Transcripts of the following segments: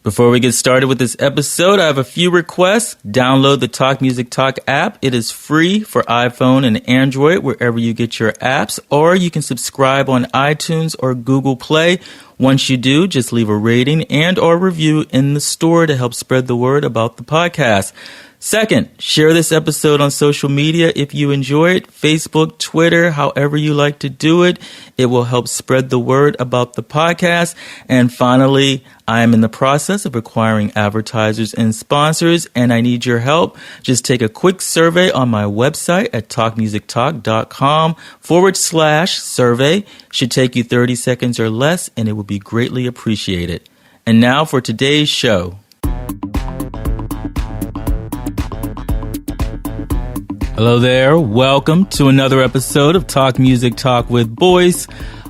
Before we get started with this episode, I have a few requests. Download the Talk Music Talk app. It is free for iPhone and Android, wherever you get your apps, or you can subscribe on iTunes or Google Play. Once you do, just leave a rating and or review in the store to help spread the word about the podcast. Second, share this episode on social media if you enjoy it. Facebook, Twitter, however you like to do it. It will help spread the word about the podcast. And finally, I am in the process of acquiring advertisers and sponsors, and I need your help. Just take a quick survey on my website at talkmusictalk.com/survey. Should take you 30 seconds or less, and it would be greatly appreciated. And now for today's show. Hello there. Welcome to another episode of Talk Music Talk with Boyce.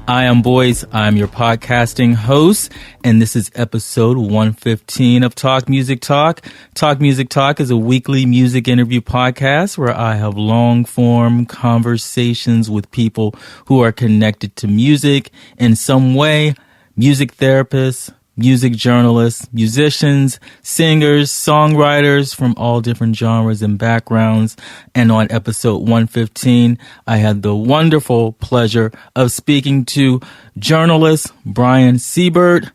I am Boyce. I'm your podcasting host, and this is episode 115 of Talk Music Talk. Talk Music Talk is a weekly music interview podcast where I have long-form conversations with people who are connected to music in some way, music therapists, music journalists, musicians, singers, songwriters from all different genres and backgrounds. And on episode 115, I had the wonderful pleasure of speaking to journalist Brian Seibert.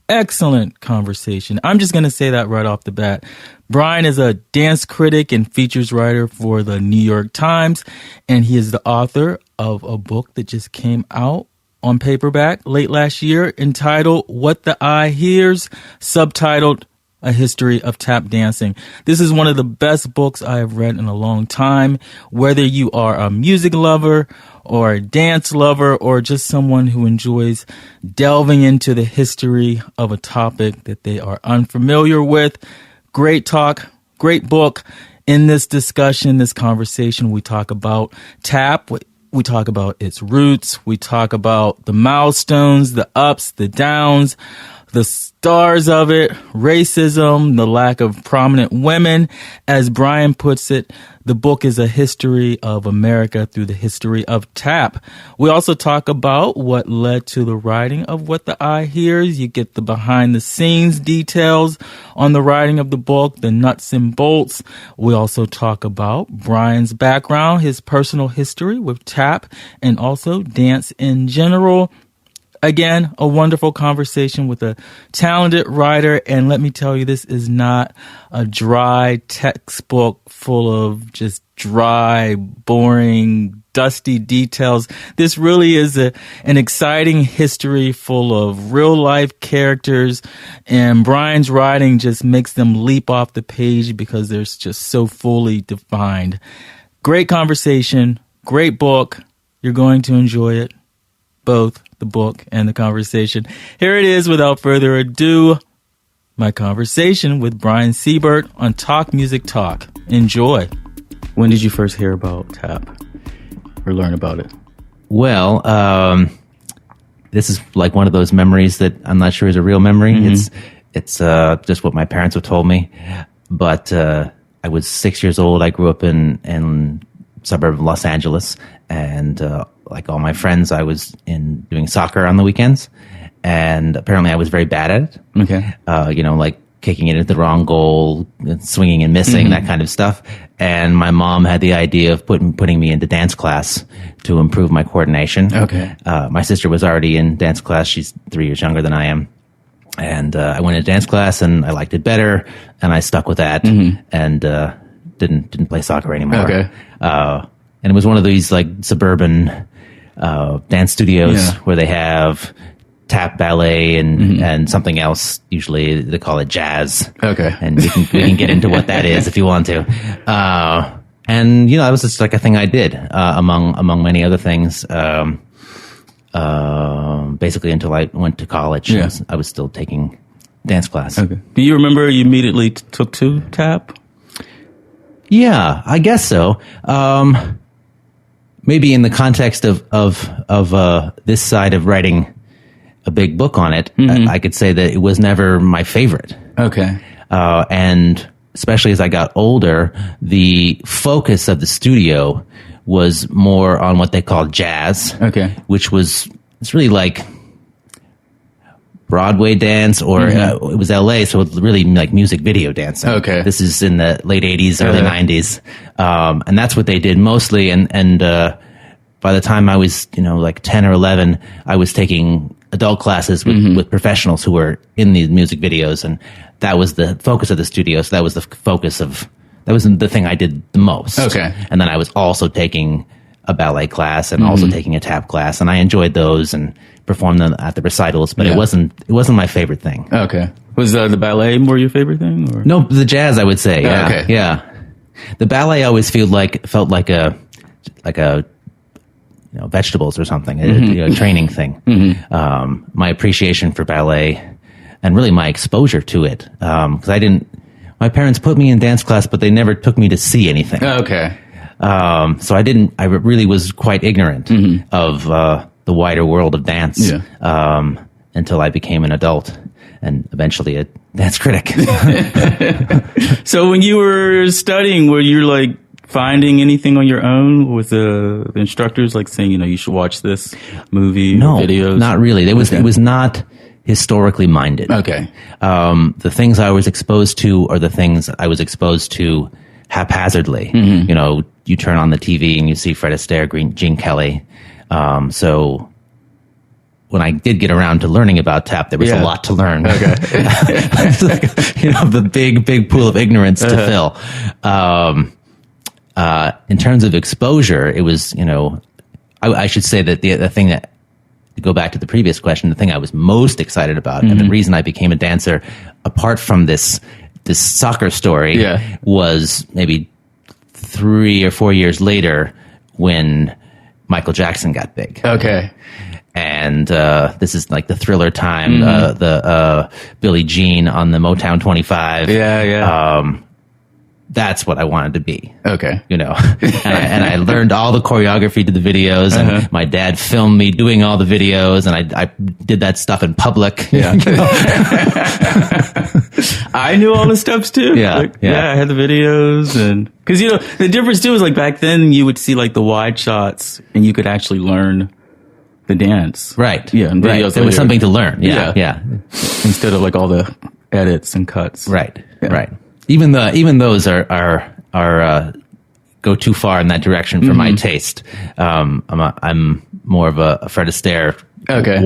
Excellent conversation. I'm just going to say that right off the bat. Brian is a dance critic and features writer for the New York Times, and he is the author of a book that just came out on paperback late last year entitled What the Eye Hears, subtitled A History of Tap Dancing. This is one of the best books I have read in a long time. Whether you are a music lover or a dance lover or just someone who enjoys delving into the history of a topic that they are unfamiliar with, great talk, great book. In this discussion, this conversation, we talk about tap. We talk about its roots. We talk about the milestones, the ups, the downs, the stars of it, racism, the lack of prominent women. As Brian puts it, the book is a history of America through the history of tap. We also talk about what led to the writing of What the Eye Hears. You get the behind the scenes details on the writing of the book, the nuts and bolts. We also talk about Brian's background, his personal history with tap, and also dance in general. Again, a wonderful conversation with a talented writer. And let me tell you, this is not a dry textbook full of just dry, boring, dusty details. This really is an exciting history full of real life characters. And Brian's writing just makes them leap off the page because they're just so fully defined. Great conversation, great book. You're going to enjoy it. Both the book and the conversation. Here it is, without further ado, my conversation with Brian Seibert on Talk Music Talk. Enjoy. When did you first hear about tap or learn about it? Well, this is like one of those memories that I'm not sure is a real memory. Mm-hmm. It's just what my parents have told me. But I was 6 years old. I grew up in suburb of Los Angeles, and like all my friends, I was doing soccer on the weekends, and apparently I was very bad at it. Okay. Like kicking it at the wrong goal, swinging and missing, that kind of stuff. And my mom had the idea of putting me into dance class to improve my coordination. Okay. My sister was already in dance class. She's 3 years younger than I am. And I went to dance class, and I liked it better, and I stuck with that, and didn't play soccer anymore. Okay. And it was one of these like suburban dance studios where they have tap, ballet, and something else. Usually they call it jazz. Okay. And we can get into what that is if you want to. And that was just like a thing I did among many other things. Basically until I went to college. Yeah. I was still taking dance class. Okay. Do you remember you immediately took to tap? Yeah, I guess so. Maybe in the context of this side of writing a big book on it, I could say that it was never my favorite. Okay. And especially as I got older, the focus of the studio was more on what they call jazz. Okay. Which was, it's really like Broadway dance, or it was LA, so it's really like music video dancing. Okay. This is in the late 80s, early 90s. And that's what they did mostly. And by the time I was, like 10 or 11, I was taking adult classes with professionals who were in these music videos. And that was the focus of the studio. So that was that was the thing I did the most. Okay. And then I was also taking a ballet class and also taking a tap class, and I enjoyed those and performed them at the recitals, but it wasn't my favorite thing. Okay. Was the ballet more your favorite thing? Or? No, the jazz, I would say. Yeah. Okay. Yeah. The ballet always felt like a vegetables or something, a training thing. My appreciation for ballet and really my exposure to it, because my parents put me in dance class, but they never took me to see anything. Okay. So I really was quite ignorant of the wider world of dance until I became an adult and eventually a dance critic. So when you were studying, were you like finding anything on your own with the instructors, like saying, you should watch this movie, videos? Not really. It was not historically minded. Okay. The things I was exposed to are the things I was exposed to haphazardly. You turn on the TV and you see Fred Astaire, Gene Kelly. So when I did get around to learning about tap, there was a lot to learn. Okay. The big pool of ignorance to fill. In terms of exposure, it was, I should say that the thing that, to go back to the previous question, the thing I was most excited about and the reason I became a dancer, apart from this soccer story, was maybe 3 or 4 years later when Michael Jackson got big. Okay. And this is like the Thriller time, the Billie Jean on the Motown 25. That's what I wanted to be. Okay. And I learned all the choreography to the videos, and my dad filmed me doing all the videos, and I did that stuff in public. Yeah. I knew all the steps too. Yeah. I had the videos, and because the difference too is like back then you would see like the wide shots and you could actually learn the dance. Right. Yeah. And videos There was something to learn. Yeah. Instead of like all the edits and cuts. Right. Yeah. Right. Even those are go too far in that direction for my taste. I'm more of a Fred Astaire. Okay.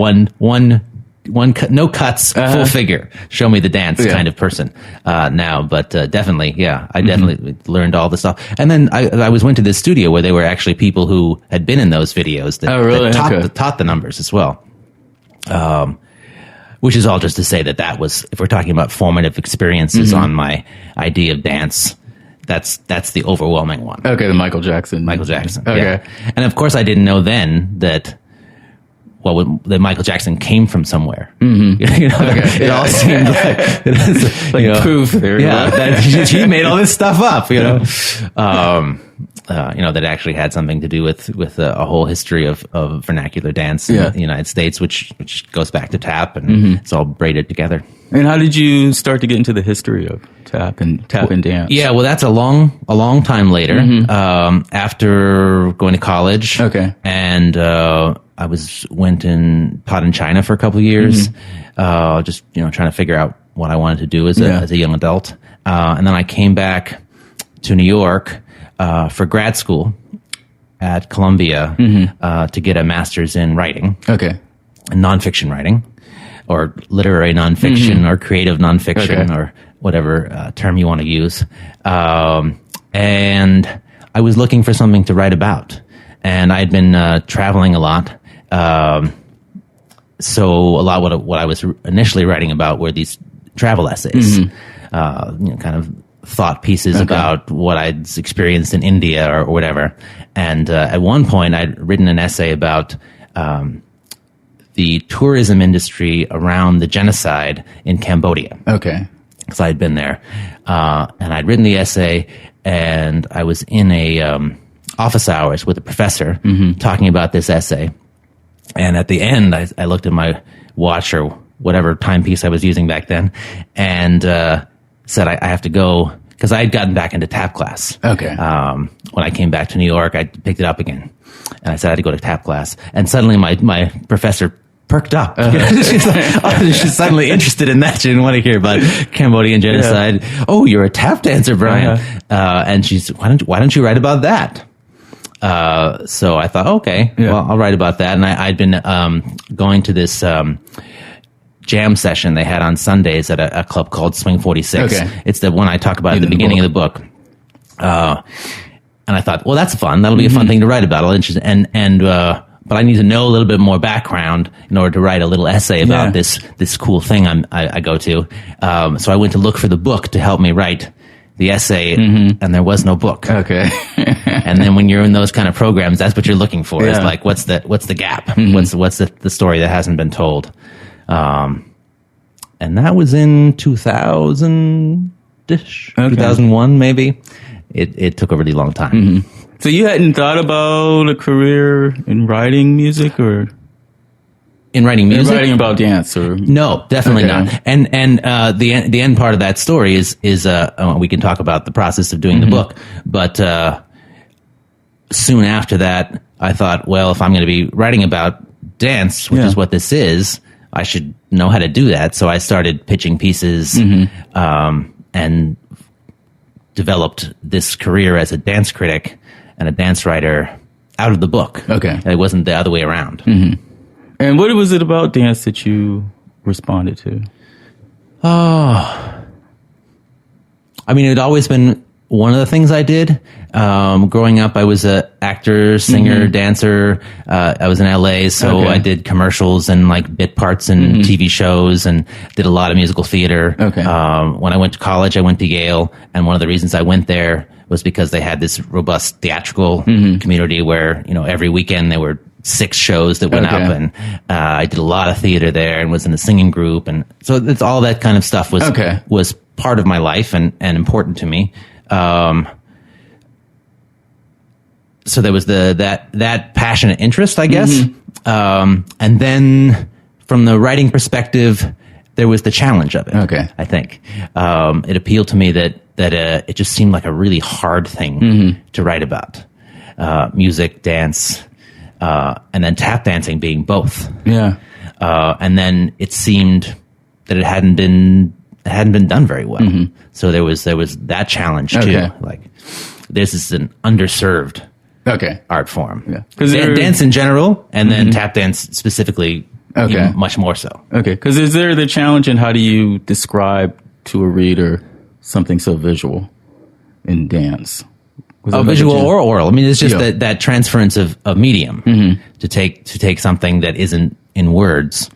One cut, no cuts, full figure. Show me the dance kind of person now. But definitely, I definitely learned all the stuff. And then I went to this studio where there were actually people who had been in those videos that taught the numbers as well. Which is all just to say that was, if we're talking about formative experiences on my idea of dance, that's the overwhelming one. Okay, the Michael Jackson. Okay. Yeah. And of course I didn't know then that Michael Jackson came from somewhere. It all seemed like proof there. Yeah, that he made all this stuff up, that actually had something to do with a whole history of vernacular dance in the United States, which goes back to tap, and it's all braided together. And how did you start to get into the history of tap and dance? Yeah, well, that's a long time later. After going to college, and I went and taught in China for a couple of years, just trying to figure out what I wanted to do as a young adult, and then I came back to New York for grad school at Columbia to get a master's in writing, in nonfiction writing, or literary nonfiction, or creative nonfiction, or whatever term you want to use. And I was looking for something to write about, and I'd been traveling a lot. So a lot what I was initially writing about were these travel essays, kind of thought pieces about what I'd experienced in India or whatever. And at one point, I'd written an essay about the tourism industry around the genocide in Cambodia. Okay. Because I'd been there. And I'd written the essay, and I was in a office hours with a professor talking about this essay. And at the end, I looked at my watch or whatever timepiece I was using back then, and said I have to go, because I had gotten back into tap class. Okay. When I came back to New York, I picked it up again, and I said I had to go to tap class. And suddenly my professor perked up. She's suddenly interested in that. She didn't want to hear about Cambodian genocide. Yeah. Oh, you're a tap dancer, Brian. And she's, why don't you write about that? So I thought, okay, well, I'll write about that. And I'd been going to this jam session they had on Sundays at a club called Swing 46. Okay. It's the one I talk about at the beginning of the book. And I thought, well, that's fun. That'll be a fun thing to write about. But I need to know a little bit more background in order to write a little essay about this cool thing I go to. So I went to look for the book to help me write the essay, and there was no book. Okay. And then when you're in those kind of programs, that's what you're looking for. Is like, what's the gap? What's the story that hasn't been told? And that was in 2000-ish, 2001 maybe. It took a really long time. So you hadn't thought about a career in writing music, or in writing music, writing about dance, or no, definitely not. And the end part of that story is we can talk about the process of doing the book, but soon after that, I thought, well, if I'm going to be writing about dance, which is what this is, I should know how to do that. So I started pitching pieces, and developed this career as a dance critic and a dance writer out of the book. Okay. It wasn't the other way around. And what was it about dance that you responded to? Oh, I mean, it had always been one of the things I did. Growing up, I was an actor, singer, dancer. I was in LA, so I did commercials and like bit parts in TV shows, and did a lot of musical theater. When I went to college, I went to Yale, and one of the reasons I went there was because they had this robust theatrical community where, every weekend there were 6 shows that went up, and I did a lot of theater there and was in a singing group, and so it's all that kind of stuff was part of my life and important to me. So there was that passionate interest, I guess. And then from the writing perspective, there was the challenge of it. I think it appealed to me that it just seemed like a really hard thing to write about. Music, dance, and then tap dancing being both. And then it seemed that it hadn't been done very well. So there was that challenge too. Like, this is an underserved art form. Dance in general, and then tap dance specifically, much more so. Because is there the challenge in how do you describe to a reader something so visual in dance? Visual or oral. I mean, it's just that transference of medium to take something that isn't in words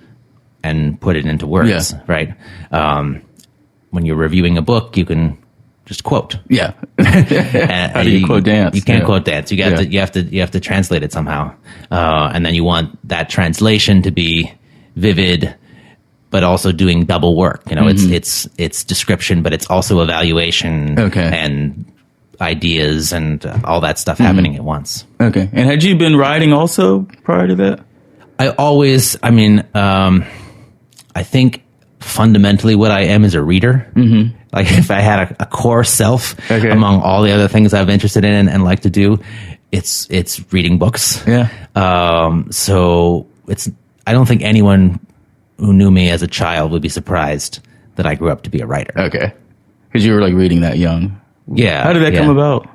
and put it into words, right? When you're reviewing a book, you can just quote. How do you quote dance? You can't quote dance. You have to translate it somehow, and then you want that translation to be vivid, but also doing double work. It's description, but it's also evaluation and ideas and all that stuff happening at once. And had you been writing also prior to that? I think fundamentally what I am is a reader. Like, if I had a core self among all the other things I'm interested in and like to do, it's reading books. So I don't think anyone who knew me as a child would be surprised that I grew up to be a writer. Because you were like reading that young. How did that come about?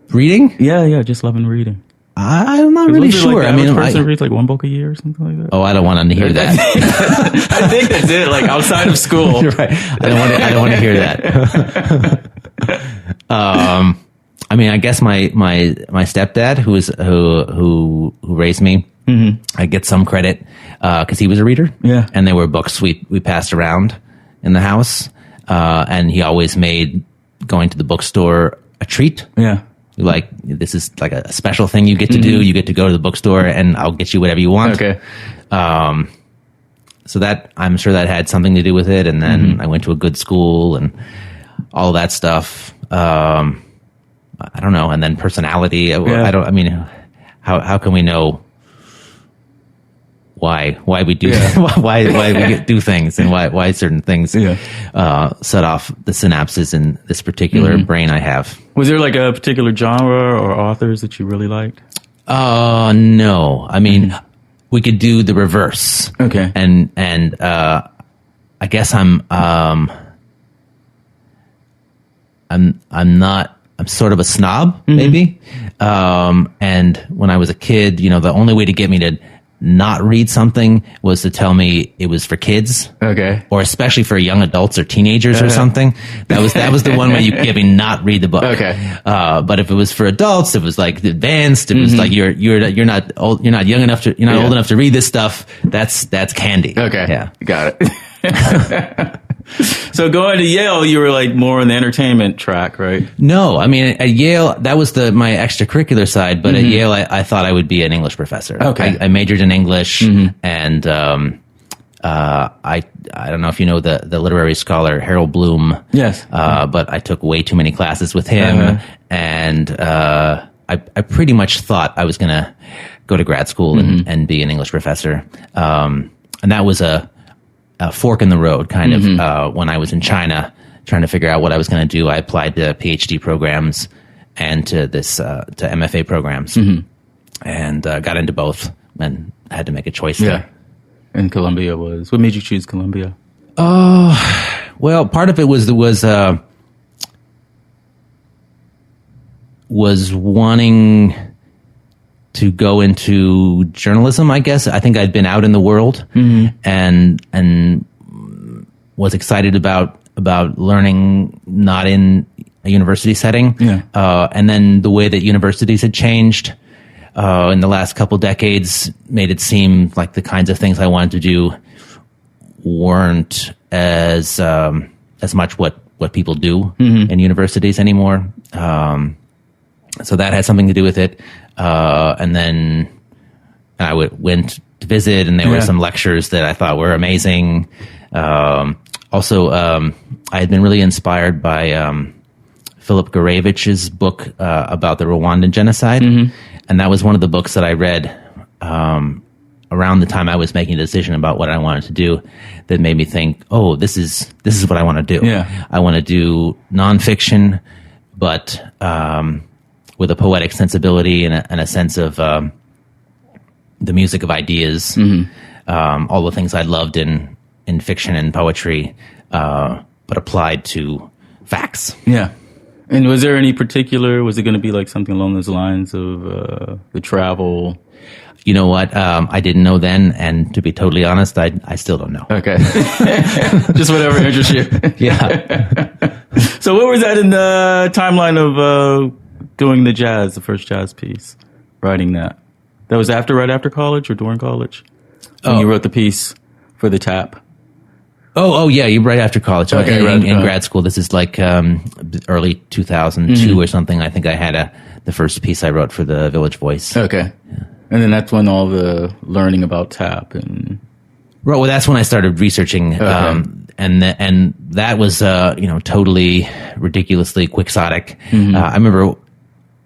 Reading? Just loving reading. I'm not really sure. Like, I person reads like one book a year or something like that. Oh, I don't want to hear that. I think that's it. Like, outside of school, right? I don't want to hear that. I guess my stepdad, who raised me, I get some credit because he was a reader. And there were books we passed around in the house, and he always made going to the bookstore a treat. Like, this is like a special thing you get to do. You get to go to the bookstore and I'll get you whatever you want. So that, I'm sure that had something to do with it. And then I went to a good school and all that stuff. I don't know. And then personality. How can we know why we do why we do things and why certain things set off the synapses in this particular brain I have. Was there like a particular genre or authors that you really liked? No. we could do the reverse. Okay. And I guess I'm sort of a snob, maybe. And when I was a kid, the only way to get me to not read something was to tell me it was for kids. Okay. Or especially for young adults or teenagers or something. That was the one way you could get me not read the book. Okay. But if it was for adults, it was like advanced. It was like you're not old, you're not young enough to, you're not old enough to read this stuff. That's candy. Okay. Yeah. Got it. So going to Yale, you were like more in the entertainment track, right? No, I mean at Yale that was my extracurricular side, but at Yale I thought I would be an English professor. Okay. I majored in English, and I don't know if you know the literary scholar Harold Bloom. Yes. But I took way too many classes with him, and I pretty much thought I was going to go to grad school and be an English professor, and that was a fork in the road, kind of, when I was in China trying to figure out what I was going to do. I applied to PhD programs and to to MFA programs, and got into both, and I had to make a choice there. And Columbia what made you choose Columbia? Well, part of it was wanting to go into journalism, I guess. I think I'd been out in the world and was excited about learning not in a university setting. Yeah. And then the way that universities had changed in the last couple decades made it seem like the kinds of things I wanted to do weren't as much what people do in universities anymore. So that had something to do with it. And then I went to visit, and there were some lectures that I thought were amazing. Also, I had been really inspired by Philip Garevich's book about the Rwandan genocide. And that was one of the books that I read around the time I was making a decision about what I wanted to do that made me think, oh, this is what I want to do. Yeah. I want to do nonfiction, but with a poetic sensibility and a sense of the music of ideas, all the things I loved in fiction and poetry, but applied to facts. Yeah. And was there any particular, was it going to be like something along those lines of the travel? You know what? I didn't know then, and to be totally honest, I still don't know. Okay. Just whatever interests you. Yeah. So what was that in the timeline of doing the first jazz piece, writing that? That was right after college or during college? When you wrote the piece for the tap? Oh, yeah, you're right after college. Okay, in grad school. This is like early 2002 or something. I think I had the first piece I wrote for the Village Voice. Okay. Yeah. And then that's when all the learning about tap and... Right, well, that's when I started researching, and that was, totally ridiculously quixotic. I remember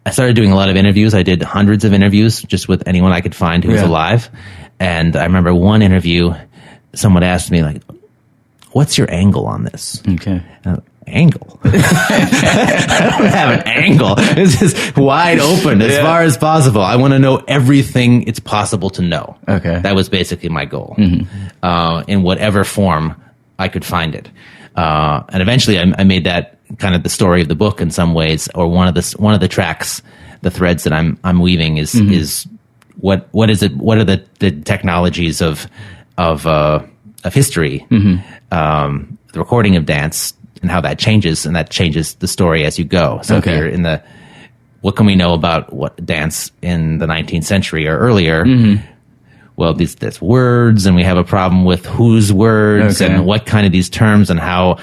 I started doing a lot of interviews. I did hundreds of interviews just with anyone I could find who was alive. And I remember one interview, someone asked me, like, what's your angle on this? Okay. Angle? I don't have an angle. It's just wide open as far as possible. I want to know everything it's possible to know. Okay. That was basically my goal. In whatever form I could find it. And eventually I made that kind of the story of the book in some ways, or one of the tracks, the threads that I'm weaving is what is it? What are the technologies of history, the recording of dance, and how that changes, and that changes the story as you go. So if you're in what can we know about what dance in the 19th century or earlier? Well, there's words, and we have a problem with whose words and what kind of these terms and how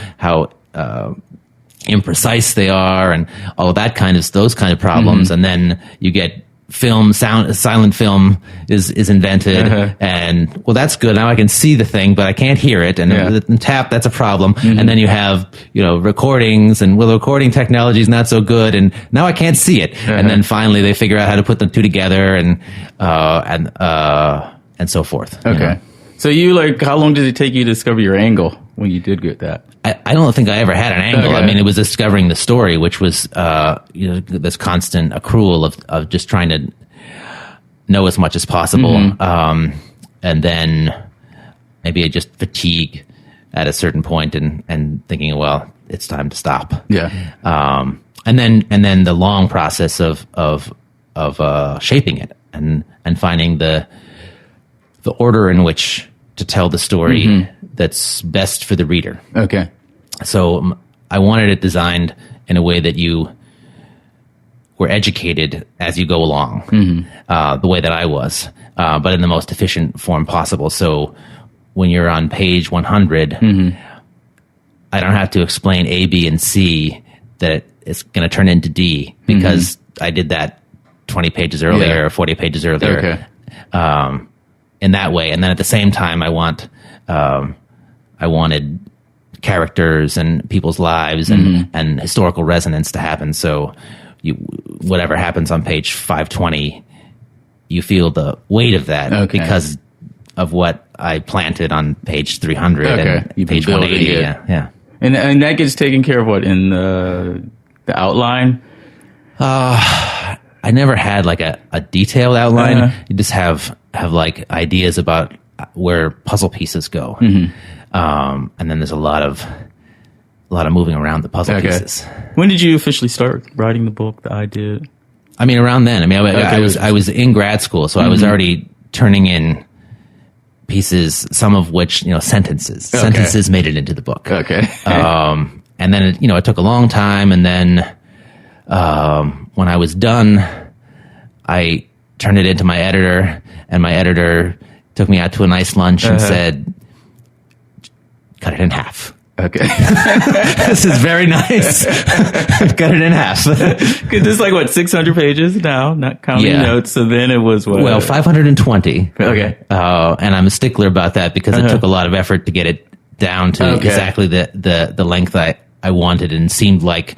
imprecise they are, and all of that those kind of problems. And then you get silent film is invented, and well, that's good. Now I can see the thing, but I can't hear it. And the tap, that's a problem. And then you have, recordings, and well, the recording technology is not so good, and now I can't see it. And then finally they figure out how to put the two together, and so forth. Okay. So how long did it take you to discover your angle when you did get that? I don't think I ever had an angle. I mean, it was discovering the story, which was, this constant accrual of just trying to know as much as possible. and then maybe I just fatigue at a certain point and thinking, well, it's time to stop. Yeah. And then the long process of shaping it and finding the order in which to tell the story that's best for the reader. Okay. So I wanted it designed in a way that you were educated as you go along, the way that I was, but in the most efficient form possible. So when you're on page 100, I don't have to explain A, B, and C that it's going to turn into D because I did that 20 pages earlier or 40 pages earlier. Okay. In that way. And then at the same time, I wanted characters and people's lives and historical resonance to happen. So whatever happens on page 520, you feel the weight of that because of what I planted on page 300 and page 180. Yeah. And that gets taken care of in the outline? I never had like a detailed outline. You just have like ideas about where puzzle pieces go. And then there's a lot of moving around the puzzle pieces. When did you officially start writing the book, the idea? I mean, around then. I mean, I was in grad school, so I was already turning in pieces, some of which, sentences. Sentences made it into the book. Okay. And then, it took a long time. And then when I was done, I turned it into my editor, and my editor took me out to a nice lunch and said, cut it in half. Okay. This is very nice. Cut it in half. Because it's like, 600 pages now, not counting notes. So then it was what? Well, 520. Okay. And I'm a stickler about that because it took a lot of effort to get it down to exactly the length I wanted, and seemed like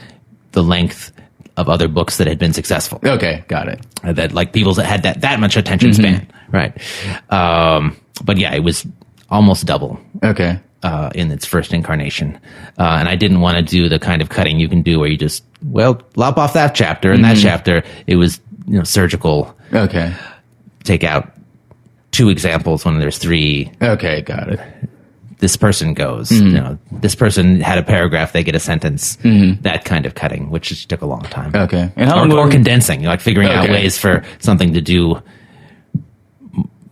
the length of other books that had been successful. Okay, got it. That like people that had that much attention span. Right. But yeah, it was almost double. Okay. In its first incarnation. And I didn't want to do the kind of cutting you can do where you just, lop off that chapter and that chapter. It was, surgical. Okay. Take out 2 examples when there's 3. Okay, got it. This person goes, this person had a paragraph, they get a sentence. That kind of cutting, which just took a long time. Okay. And how long or condensing, like figuring out ways for something to do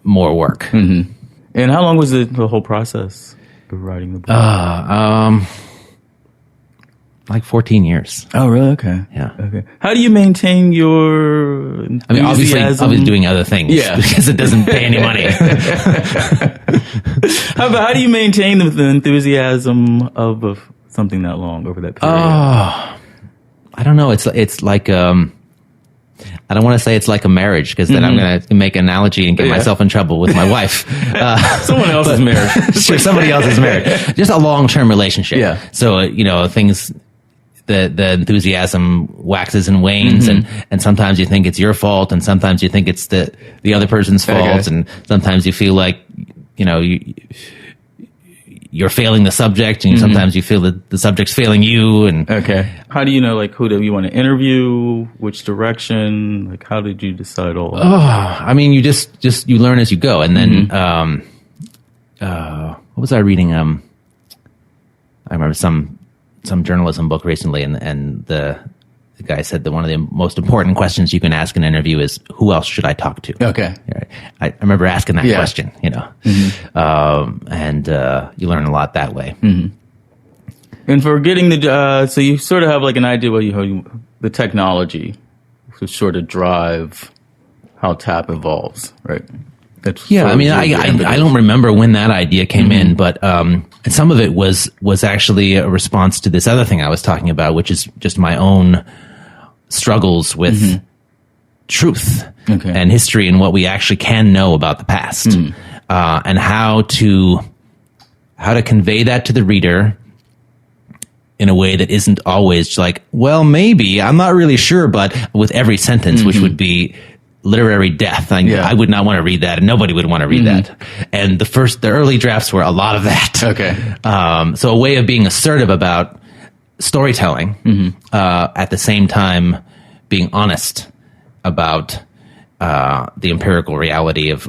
more work. And how long was the whole process of writing the book? Like 14 years. Oh, really? Okay. Yeah. Okay. How do you maintain your enthusiasm? I mean, obviously I was doing other things. Yeah. Because it doesn't pay any money. How do you maintain the enthusiasm of something that long over that period? I don't know. It's like, I don't want to say it's like a marriage, because then I'm going to make an analogy and get myself in trouble with my wife. Someone else's marriage. Sure, somebody else's marriage. Just a long-term relationship. Yeah. So, things, the enthusiasm waxes and wanes, and sometimes you think it's your fault, and sometimes you think it's the other person's fault, and sometimes you feel like, you're failing the subject, and sometimes you feel that the subject's failing you. And how do you know, who do you want to interview, which direction? How did you decide all that? I mean, you just you learn as you go. And then what was I reading? I remember some journalism book recently, and the guy said that one of the most important questions you can ask in an interview is, who else should I talk to? Okay. I remember asking that question, and you learn a lot that way. And for getting so you sort of have an idea what the technology to sort of drive how TAP evolves, right? I mean, I don't remember when that idea came in, but some of it was actually a response to this other thing I was talking about, which is just my own struggles with truth and history and what we actually can know about the past, and how to convey that to the reader in a way that isn't always maybe, I'm not really sure, but with every sentence, which would be literary death. I would not want to read that, and nobody would want to read that. And the early drafts were a lot of that. Okay. So a way of being assertive about storytelling, at the same time being honest about the empirical reality of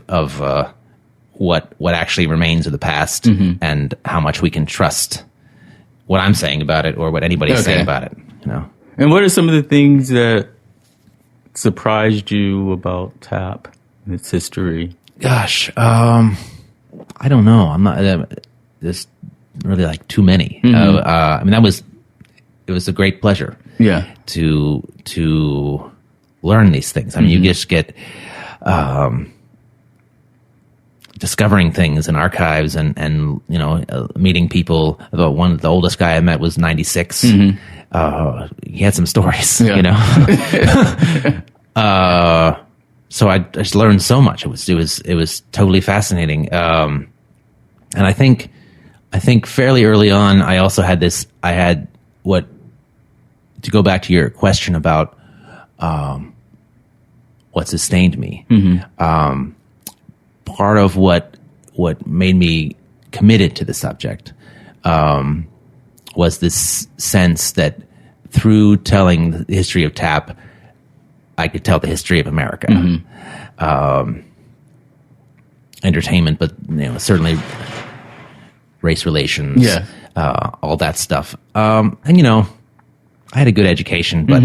what actually remains of the past and how much we can trust what I'm saying about it or what anybody's saying about it, you know. And what are some of the things that surprised you about tap and its history? Gosh, I don't know. I'm not. There's really like too many. I mean, it was a great pleasure. Yeah. To learn these things. I mean, you just get discovering things in archives and you know, meeting people. The oldest guy I met was 96. He had some stories, you know. So I just learned so much. It was totally fascinating. And I think fairly early on, I also had this. I had what, to go back to your question about what sustained me. Part of what made me committed to the subject was this sense that through telling the history of tap, I could tell the history of America. Entertainment, but you know, certainly race relations, all that stuff. And you know, I had a good education, but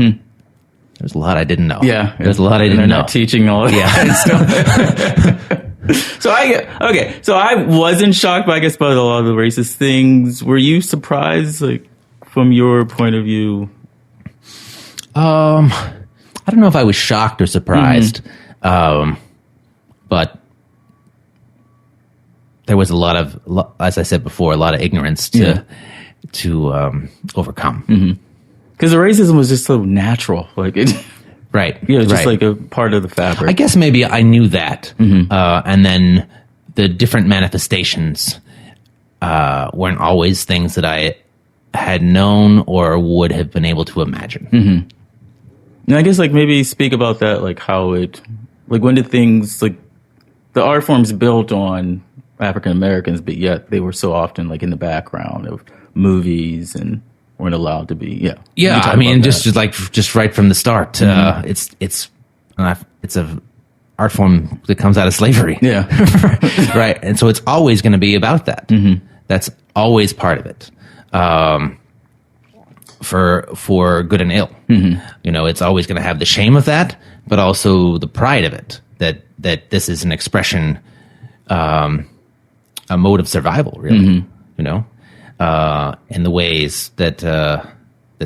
there's a lot I didn't know. Yeah, there's a lot I didn't know. Not teaching all of that stuff. So I wasn't shocked, but I guess by a lot of the racist things. Were you surprised, like from your point of view? I don't know if I was shocked or surprised, but there was a lot of, as I said before, a lot of ignorance to overcome. Because the racism was just so natural, like it. Right. Yeah, just like a part of the fabric. I guess maybe I knew that. And then the different manifestations weren't always things that I had known or would have been able to imagine. And I guess like maybe speak about that, like how it, like when did things, like the art forms built on African Americans, but yet they were so often like in the background of movies and weren't allowed to be. Yeah. I mean, just right from the start. It's a art form that comes out of slavery. Yeah. Right. And so it's always going to be about that. That's always part of it. For good and ill. You know, it's always going to have the shame of that, but also the pride of it, that this is an expression, a mode of survival, really, you know, in the ways that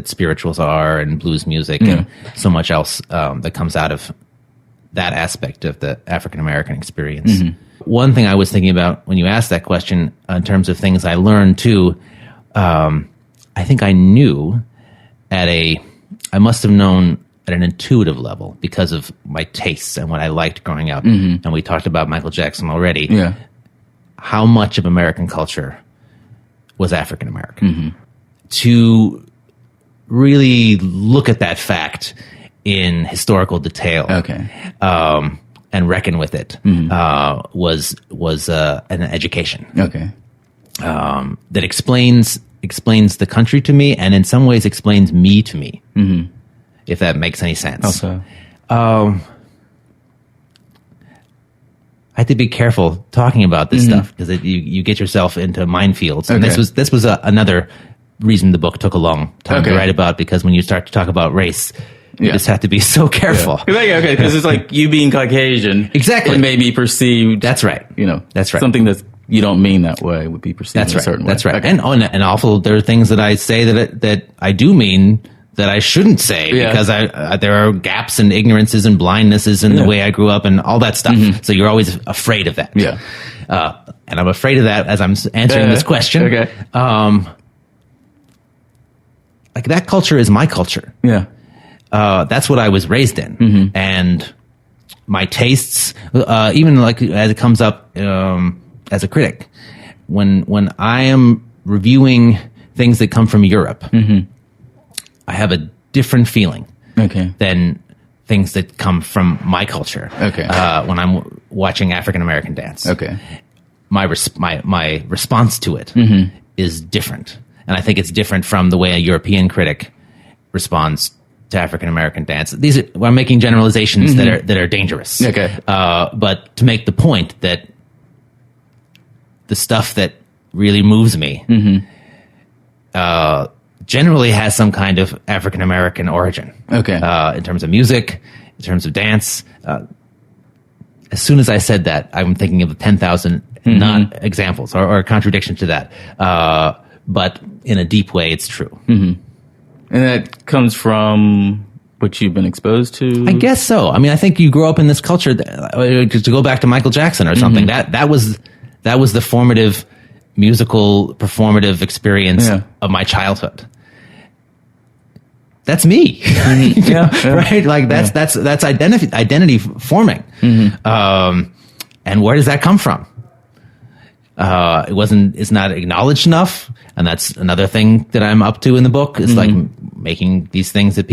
spirituals are and blues music and so much else that comes out of that aspect of the African American experience. One thing I was thinking about when you asked that question in terms of things I learned too, I think I knew I must have known at an intuitive level because of my tastes and what I liked growing up. And we talked about Michael Jackson already. Yeah. How much of American culture was African American. To really look at that fact in historical detail. And reckon with it was an education. That explains the country to me, and in some ways explains me to me, if that makes any sense. I have to be careful talking about this stuff because you get yourself into minefields. And this was another reason the book took a long time to write about, because when you start to talk about race, you just have to be so careful. Because it's like you being Caucasian. Exactly. It may be perceived. That's right. You know, that's right. Something that you don't mean that way would be perceived in a certain way. That's right. And also there are things that I say that I do mean that I shouldn't say because there are gaps and ignorances and blindnesses in the way I grew up and all that stuff. So you're always afraid of that. Yeah. And I'm afraid of that as I'm answering this question. Like that culture is my culture. Yeah. That's what I was raised in. And my tastes, even like as it comes up as a critic, when I am reviewing things that come from Europe, I have a different feeling than things that come from my culture. When I'm watching African American dance, my response to it is different, and I think it's different from the way a European critic responds to African American dance. I'm making generalizations that are dangerous. But to make the point that the stuff that really moves me generally has some kind of African American origin. Okay. In terms of music, in terms of dance. As soon as I said that, I'm thinking of the 10,000 non-examples or contradictions to that. But in a deep way, it's true. And that comes from what you've been exposed to? I guess so. I mean, I think you grow up in this culture. To go back to Michael Jackson or something, that was the formative musical performative experience of my childhood. That's me, right? Like that's identity forming. And where does that come from? It's not acknowledged enough. And that's another thing that I'm up to in the book. It's like making these things that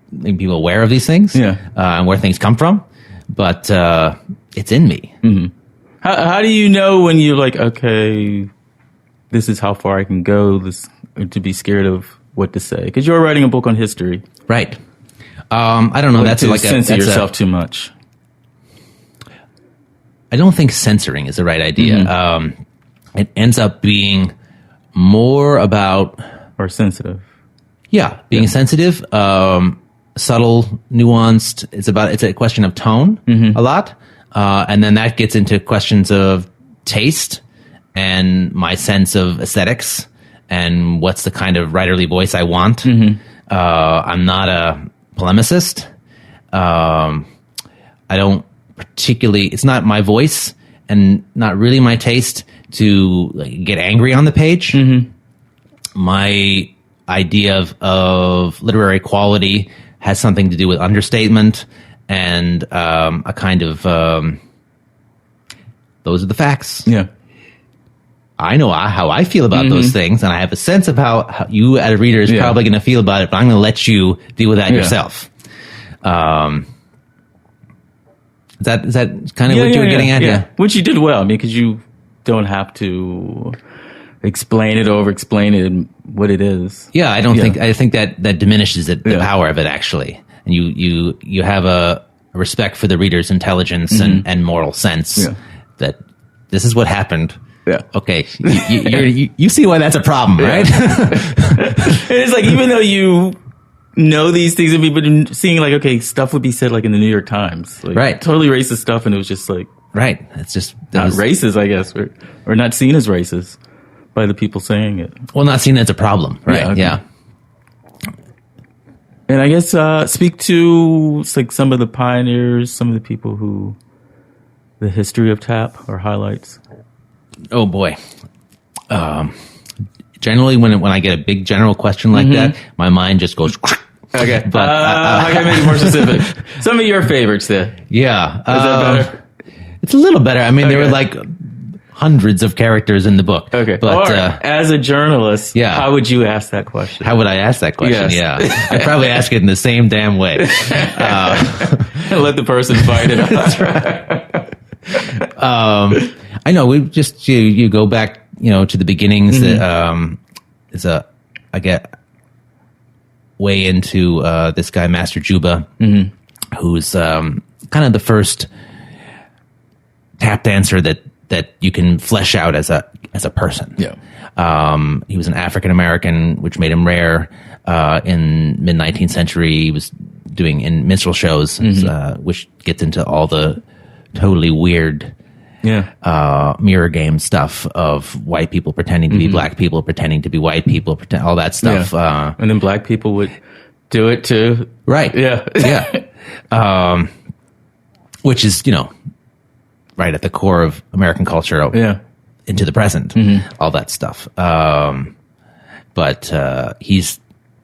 making people aware of these things, and where things come from. But, it's in me. How do you know when you're like, okay, this is how far I can go, to be scared of what to say? Because you're writing a book on history. Right. I don't know. That's like censor yourself too much. I don't think censoring is the right idea. It ends up being more about... Or sensitive. Yeah, being sensitive, subtle, nuanced. It's a question of tone a lot. And then that gets into questions of taste and my sense of aesthetics and what's the kind of writerly voice I want. I'm not a polemicist. I don't particularly, it's not my voice and not really my taste to get angry on the page. My idea of literary quality has something to do with understatement and a kind of those are the facts. Yeah. I know how I feel about those things, and I have a sense of how you, as a reader, is probably going to feel about it, but I'm going to let you deal with that yourself. Is that kind of what you were getting at? Yeah. Which you did well, because you don't have to explain it or over-explain it what it is. Yeah, I think that diminishes the power of it, actually. And you have a respect for the reader's intelligence and moral sense that this is what happened. Yeah. Okay. You see why that's a problem, right? It's like, even though you know these things, and we've been seeing like, okay, stuff would be said like in the New York Times, like, right? Totally racist stuff, and it was just like, right. It's just not racist, I guess, or not seen as racist by the people saying it. Well, not seen as a problem, right? Yeah. And I guess speak to like some of the pioneers, some of the people who the history of tap or highlights. Oh boy. Generally, when I get a big general question like that, my mind just goes. Okay, but I gotta make it more specific. Some of your favorites, there. Yeah, is that better? It's a little better. I mean, there were like hundreds of characters in the book. Okay, but as a journalist, how would you ask that question? How would I ask that question? Yes. Yeah, I'd probably ask it in the same damn way. Let the person fight it out. That's right. I know we just you go back, to the beginnings. That I get way into this guy Master Juba, who's kind of the first tap dancer that you can flesh out as a person. Yeah. He was an African American, which made him rare. In mid 19th century, he was doing in minstrel shows, which gets into all the totally weird mirror game stuff of white people pretending to be black people, pretending to be white people, all that stuff. Yeah. And then black people would do it too. Right. Yeah. Yeah. Which is, right at the core of American culture into the present, all that stuff. But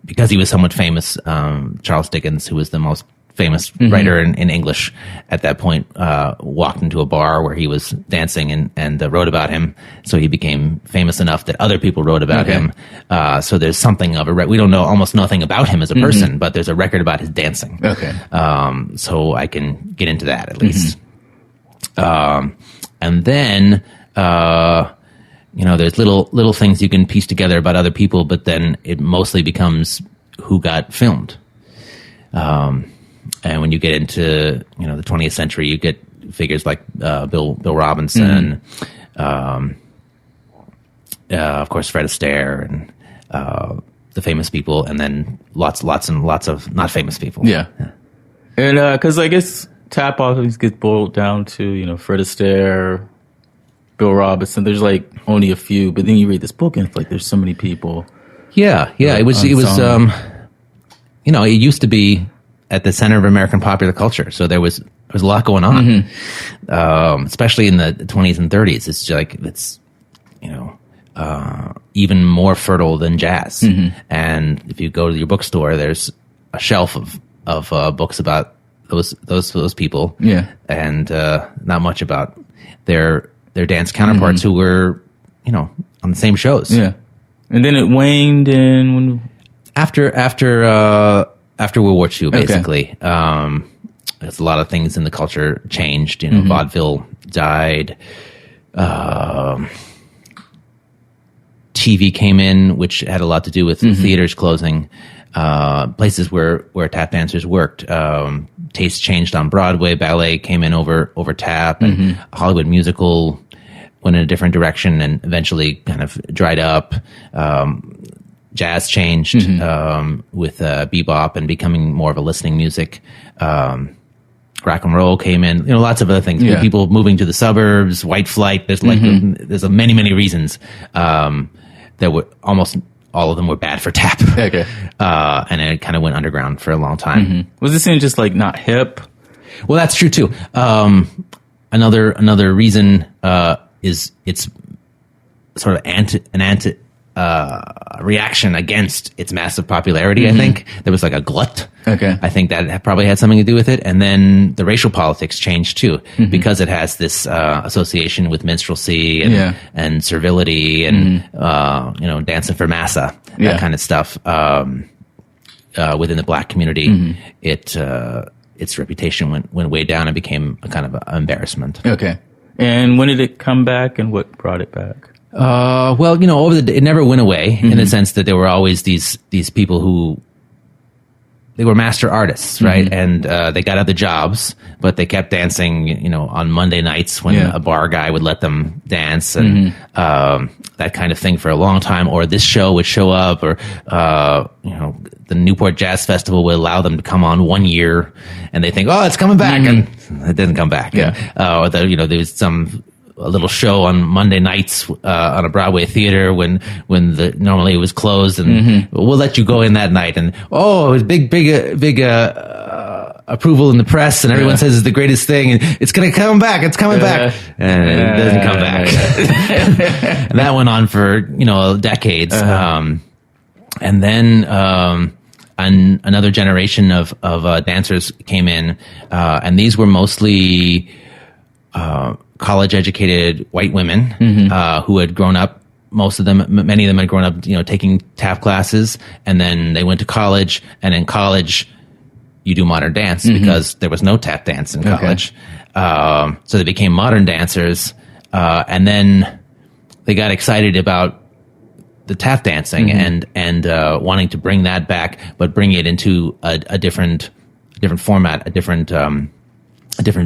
because he was somewhat famous, Charles Dickens, who was the most famous writer in English at that point, walked into a bar where he was dancing and wrote about him. So he became famous enough that other people wrote about him. So there's something of we don't know almost nothing about him as a person, but there's a record about his dancing. Okay. So I can get into that at least. And then, there's little things you can piece together about other people, but then it mostly becomes who got filmed. And when you get into, the 20th century, you get figures like Bill Robinson, of course, Fred Astaire and the famous people, and then lots of not famous people. Yeah. And because I guess tap always gets boiled down to, Fred Astaire, Bill Robinson. There's like only a few, but then you read this book and it's like there's so many people. Yeah. It was it used to be at the center of American popular culture, so there was a lot going on, especially in the 20s and 30s. It's like even more fertile than jazz. And if you go to your bookstore, there's a shelf of books about those people. Yeah, and not much about their dance counterparts who were on the same shows. Yeah, and then it waned in after World War II, basically. There's a lot of things in the culture changed. Vaudeville died. TV came in, which had a lot to do with theaters closing, places where tap dancers worked. Taste changed on Broadway. Ballet came in over tap, and Hollywood musical went in a different direction and eventually kind of dried up. Jazz changed with bebop and becoming more of a listening music. Rock and roll came in. Lots of other things. Yeah. People moving to the suburbs, white flight. There's there's many reasons. That were almost all of them were bad for tap. Okay. And it kind of went underground for a long time. Was this in just like not hip? Well, that's true too. Another reason is it's sort of reaction against its massive popularity. I think there was like a glut. Okay. I think that probably had something to do with it. And then the racial politics changed too, because it has this association with minstrelsy and servility and dancing for massa, that kind of stuff. Within the black community, its reputation went way down and became a kind of an embarrassment. Okay. And when did it come back, and what brought it back? Well, it never went away in the sense that there were always these people who they were master artists, right? And they got other jobs, but they kept dancing, on Monday nights when a bar guy would let them dance and that kind of thing for a long time. Or this show would show up, or the Newport Jazz Festival would allow them to come on 1 year, and they think, oh, it's coming back, and it didn't come back. Yeah. Or there was a little show on Monday nights on a Broadway theater when normally it was closed, and we'll let you go in that night. And it was big approval in the press, and everyone says it's the greatest thing, and it's going to come back. It's coming back, and it doesn't come back. And that went on for decades. And then another generation of dancers came in, and these were mostly college-educated white women who had grown up. Many of them had grown up, taking tap classes, and then they went to college. And in college, you do modern dance because there was no tap dance in college. Okay. So they became modern dancers, and then they got excited about the tap dancing and wanting to bring that back, but bring it into a different format, a different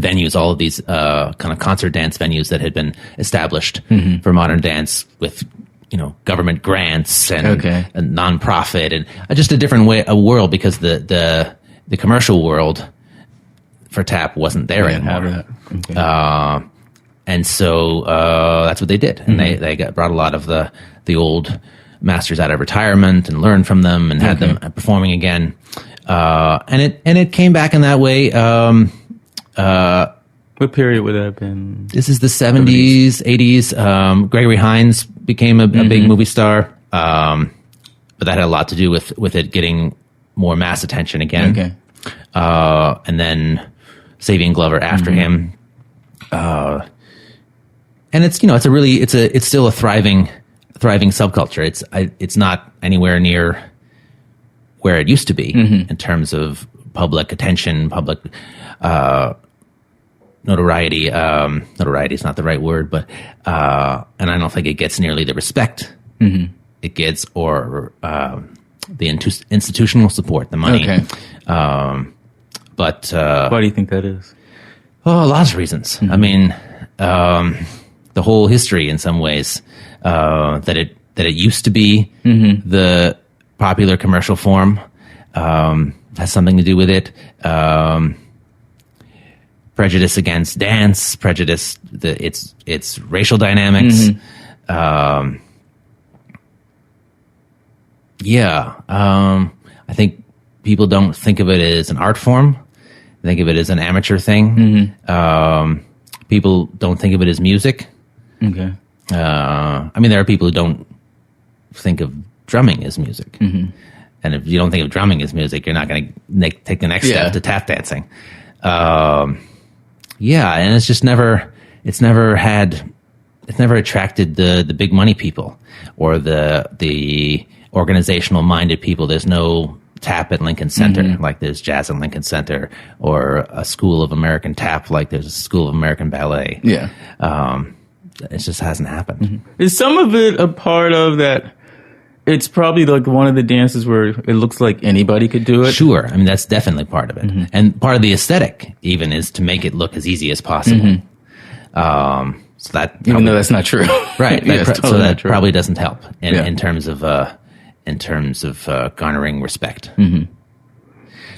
venues, all of these kind of concert dance venues that had been established for modern dance with government grants and nonprofit and just a different world, because the commercial world for tap wasn't there anymore. Okay. And so that's what they did, and they brought a lot of the old masters out of retirement and learned from them and had them performing again, and it came back in that way. What period would that have been? This is the 70s, 80s. Gregory Hines became a big movie star, but that had a lot to do with it getting more mass attention again. Okay. And then Savion Glover after him. And it's it's still a thriving subculture. It's not anywhere near where it used to be in terms of public attention, public notoriety. Notoriety is not the right word, but and I don't think it gets nearly the respect it gets, or the institutional support, the money. Okay. But why do you think that is? Oh, lots of reasons. I mean, the whole history in some ways, that it used to be the popular commercial form, has something to do with it. Prejudice against dance, prejudice, its racial dynamics. I think people don't think of it as an art form. They think of it as an amateur thing. People don't think of it as music. Okay. I mean, there are people who don't think of drumming as music. And if you don't think of drumming as music, you're not going to take the next step to tap dancing. And it's never attracted the big money people or the organizational minded people. There's no tap at Lincoln Center like there's jazz at Lincoln Center, or a school of American tap like there's a school of American ballet. Yeah. It just hasn't happened. Is some of it a part of that? It's probably like one of the dances where it looks like anybody could do it. Sure. I mean, that's definitely part of it. And part of the aesthetic even is to make it look as easy as possible. So that probably, even though that's not true. Right. So that probably doesn't help in terms of garnering respect. And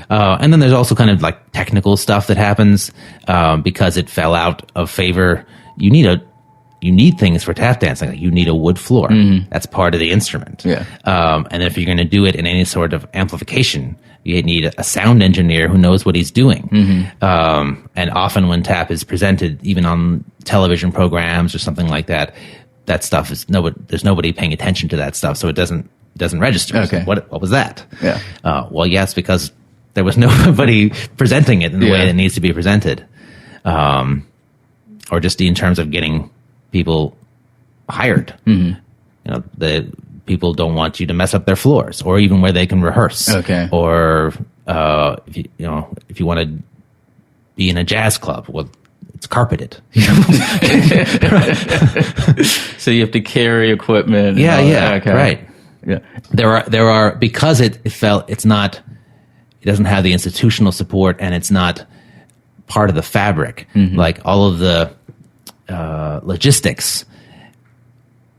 then there's also kind of like technical stuff that happens because it fell out of favor. You need things for tap dancing. Like you need a wood floor. That's part of the instrument. Yeah. And if you're going to do it in any sort of amplification, you need a sound engineer who knows what he's doing. And often when tap is presented, even on television programs or something like that, that stuff is there's nobody paying attention to that stuff, so it doesn't register. Okay. So what was that? Yeah. Well, yes, because there was nobody presenting it in the way that it needs to be presented, or just in terms of getting people hired. The people don't want you to mess up their floors, or even where they can rehearse. Okay. Or if you want to be in a jazz club, well, it's carpeted. So you have to carry equipment. Okay. Right. Yeah. There are because it doesn't have the institutional support, and it's not part of the fabric. Like all of the logistics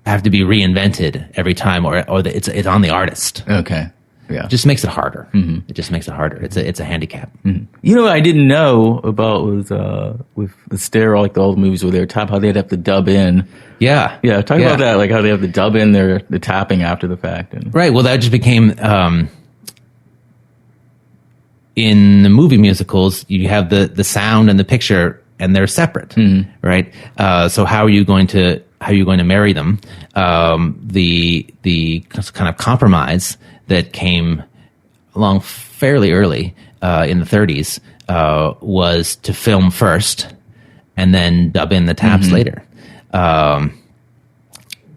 have to be reinvented every time, or it's on the artist. Okay. Yeah. It just makes it harder. It just makes it harder. It's a handicap. You know what I didn't know about was with the Stereo, like the old movies where they were tap, how they'd have to dub in. Yeah. Talk about that, like how they have to dub in the tapping after the fact. Right. Well, that just became in the movie musicals. You have the sound and the picture, and they're separate, right? So how are you going to marry them? The kind of compromise that came along fairly early in the 30s was to film first and then dub in the taps later,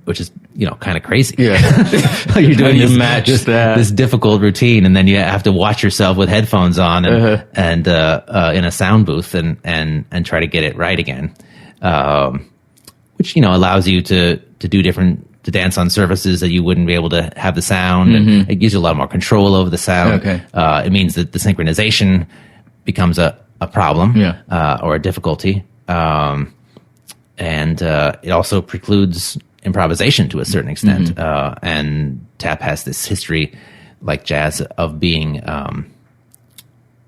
which is kind of crazy. Yeah, you're doing this difficult routine, and then you have to watch yourself with headphones on and in a sound booth and try to get it right again, which allows you to dance on surfaces that you wouldn't be able to have the sound, and it gives you a lot more control over the sound. Okay. It means that the synchronization becomes a problem, or a difficulty, and it also precludes improvisation to a certain extent. And tap has this history, like jazz, of being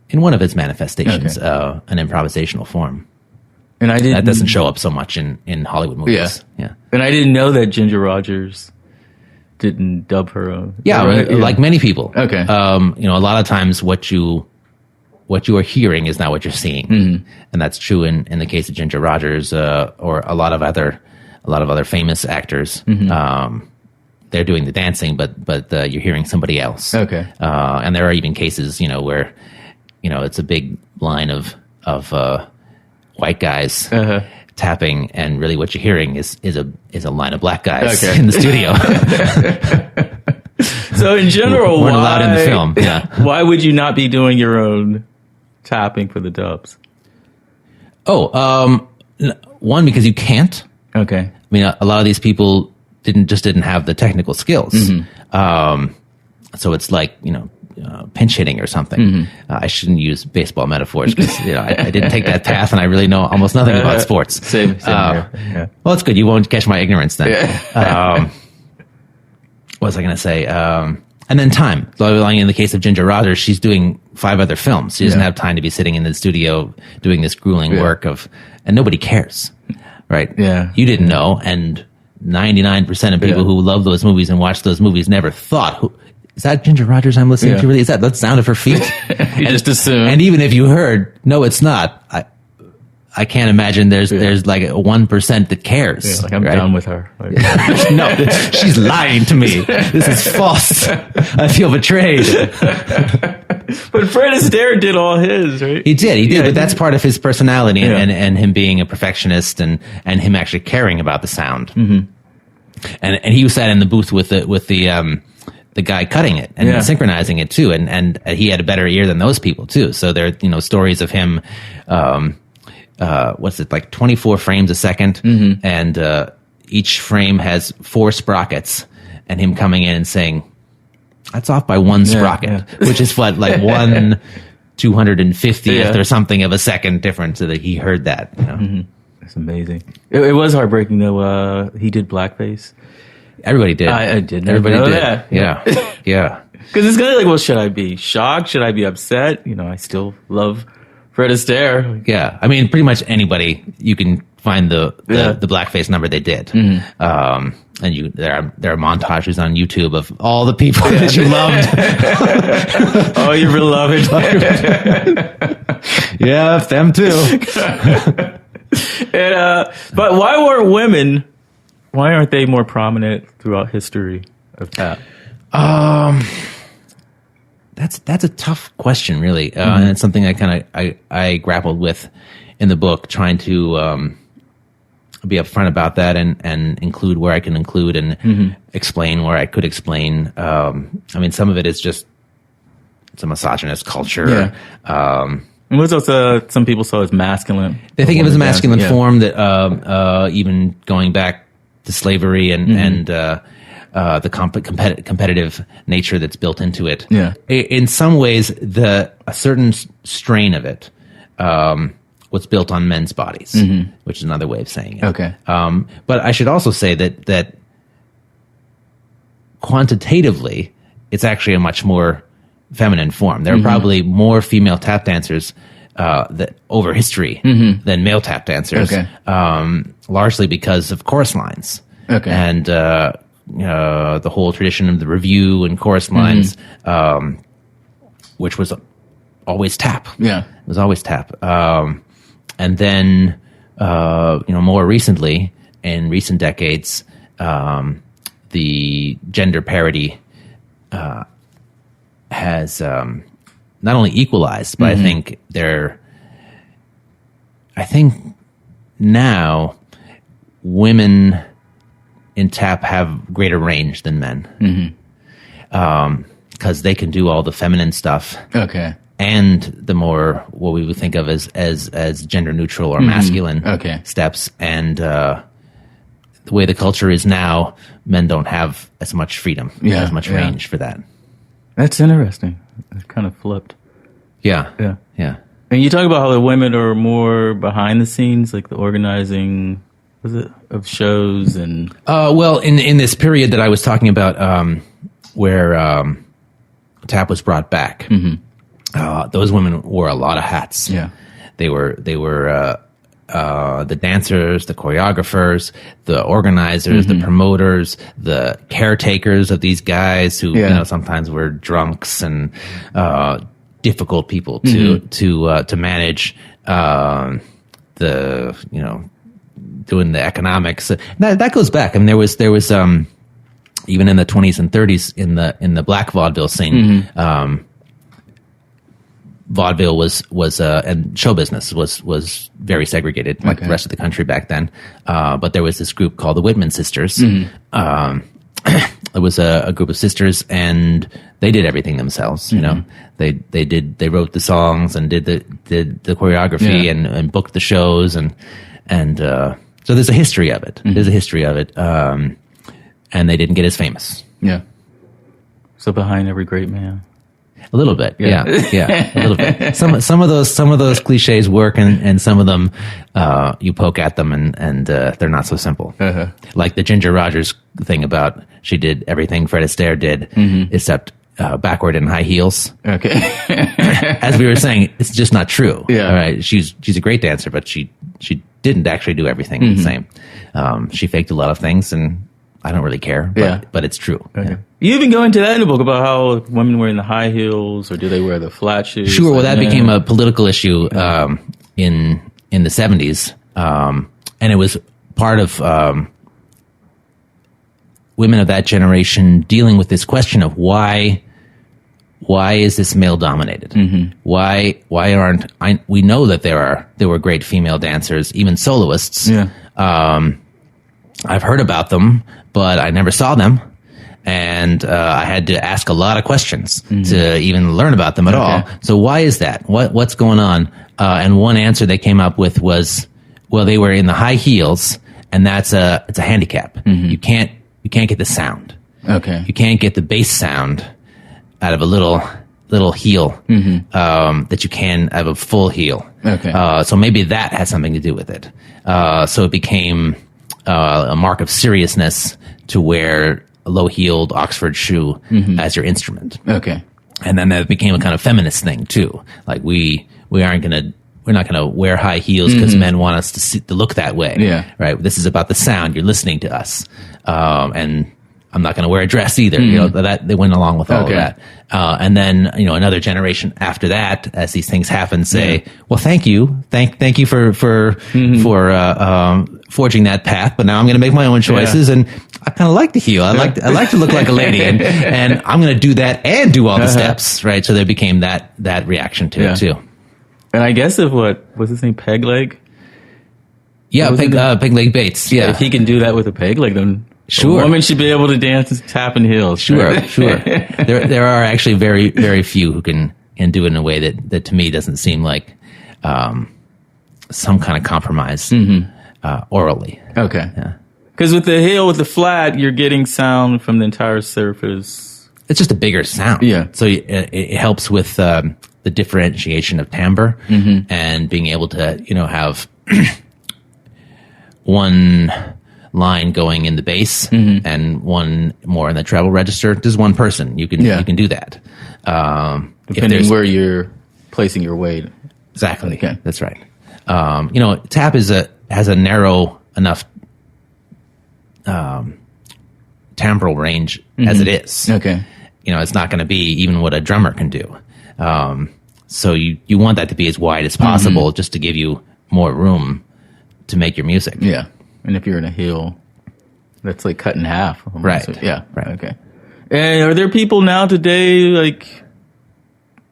in one of its manifestations, an improvisational form. And that doesn't show up so much in Hollywood movies. Yeah. And I didn't know that Ginger Rogers didn't dub her own. Yeah, right? Like many people. Okay. A lot of times what you are hearing is not what you're seeing, and that's true in the case of Ginger Rogers, or a lot of other famous actors. They're doing the dancing, but you're hearing somebody else. Okay. And there are even cases, where it's a big line of white guys tapping, and really what you're hearing is a line of black guys in the studio. So in general, weren't allowed in the film. Yeah. Why would you not be doing your own tapping for the dubs? One, because you can't. Okay. I mean, a lot of these people didn't have the technical skills. So it's like, pinch hitting or something. I shouldn't use baseball metaphors because I didn't take that path, and I really know almost nothing about sports. Same here. Yeah. Well, it's good. You won't catch my ignorance then. What was I going to say? And then time. So in the case of Ginger Rogers, she's doing 5 other films. She doesn't have time to be sitting in the studio doing this grueling work and nobody cares, right? Yeah. You didn't know, and 99% of people who love those movies and watch those movies never thought, is that Ginger Rogers I'm listening to? Really? Is that the sound of her feet? You just assume. And even if you heard, no, it's not. I can't imagine there's like a 1% that cares. Yeah, like I'm done with her. Like, no, she's lying to me. This is false. I feel betrayed. But Fred Astaire did all his, right? He did. But that's part of his personality and him being a perfectionist and him actually caring about the sound. And he sat in the booth with the guy cutting it and synchronizing it too, and he had a better ear than those people too. So there are stories of him. What's it, like 24 frames a second, and each frame has 4 sprockets, and him coming in and saying, that's off by 1 sprocket, which is what, like 1/250th or something of a second difference, so that he heard that. That's amazing. It was heartbreaking though. He did blackface. Everybody did. I did. Everybody know did. That. Yeah. Because it's kind of like, well, should I be shocked? Should I be upset? I still love Fred Astaire. Yeah, I mean, pretty much anybody you can find the blackface number they did, and there are montages on YouTube of all the people that you loved. Oh, your beloved. Yeah, them too. But why aren't they more prominent throughout history of tap? That's a tough question, really, and it's something I grappled with in the book, trying to be upfront about that and include where I can include and explain where I could explain. I mean, some of it is just it's a misogynist culture. And what's also some people saw as masculine. They think it was a masculine form that even going back to slavery and the competitive nature that's built into it. Yeah. In some ways, a certain strain of it was built on men's bodies, which is another way of saying it. Okay. But I should also say that quantitatively, it's actually a much more feminine form. There are probably more female tap dancers that over history than male tap dancers, largely because of chorus lines. Okay. And the whole tradition of the review and chorus lines, which was always tap. Yeah. It was always tap. And then, more recently, in recent decades, the gender parity has not only equalized, but I think now women in tap have greater range than men, because they can do all the feminine stuff. Okay. And the more what we would think of as gender neutral or masculine steps, and the way the culture is now, men don't have as much freedom, as much range for that. That's interesting. It's kind of flipped. Yeah. And you talk about how the women are more behind the scenes, like the organizing, of shows and. Well, in this period that I was talking about, where tap was brought back. Those women wore a lot of hats. Yeah, they were the dancers, the choreographers, the organizers, the promoters, the caretakers of these guys who sometimes were drunks and difficult people to manage. Doing the economics that goes back. I mean, there was even in the 20s and 30s in the black vaudeville scene. Vaudeville was and show business was very segregated, like the rest of the country back then. But there was this group called the Whitman Sisters. It was a group of sisters, and they did everything themselves. You know, they wrote the songs and did the choreography and booked the shows and so there's a history of it. There's a history of it, and they didn't get as famous. Yeah. So behind every great man. A little bit, yeah, a little bit. Some of those cliches work, and some of them you poke at them, and they're not so simple. Uh-huh. Like the Ginger Rogers thing about she did everything Fred Astaire did, except backward in high heels. Okay. As we were saying, it's just not true. Yeah. All right. She's a great dancer, but she didn't actually do everything the same. She faked a lot of things, and I don't really care. But it's true. Okay. Yeah. You even go into that in the book about how women wear the high heels, or do they wear the flat shoes? Sure. Well, that became a political issue in the 70s, and it was part of women of that generation dealing with this question of why is this male dominated? Why aren't we know that there were great female dancers, even soloists. Yeah. I've heard about them, but I never saw them. And I had to ask a lot of questions to even learn about them at all. So why is that? What's going on? And one answer they came up with was, well, they were in the high heels, and it's a handicap. You can't get the sound. Okay. You can't get the bass sound out of a little heel that you can out of a full heel. Okay. So maybe that had something to do with it. So it became a mark of seriousness to wear a low-heeled Oxford shoe as your instrument. Okay. And then that became a kind of feminist thing too. Like we're not gonna wear high heels because men want us to look that way. Yeah. Right. This is about the sound. You're listening to us. And I'm not gonna wear a dress either. You know, that they went along with all of that. And then, another generation after that, as these things happen, say, well, thank you for forging that path, but now I'm going to make my own choices, and I kind of like the heel. I like to look like a lady, and I'm going to do that and do all the steps, right? So there became that reaction to it too. And I guess if what's his name, Peg Leg? Yeah, Peg Leg Bates. Yeah, if he can do that with a peg leg, then sure, a woman should be able to dance and tap in heels. Sure, right? sure. There are actually very, very few who can do it in a way that to me doesn't seem like some kind of compromise orally. Okay. Because with the heel, with the flat, you're getting sound from the entire surface. It's just a bigger sound. Yeah. So it helps with the differentiation of timbre and being able to have one line going in the bass and one more in the treble register. Just one person. You can do that. Depending where you're placing your weight. Exactly. Okay. That's right. Tap has a narrow enough timbral range as it is. Okay. It's not going to be even what a drummer can do. So you want that to be as wide as possible just to give you more room to make your music. Yeah. And if you're in a heel, that's like cut in half. Almost. Right. Yeah. Right. Okay. And are there people now today like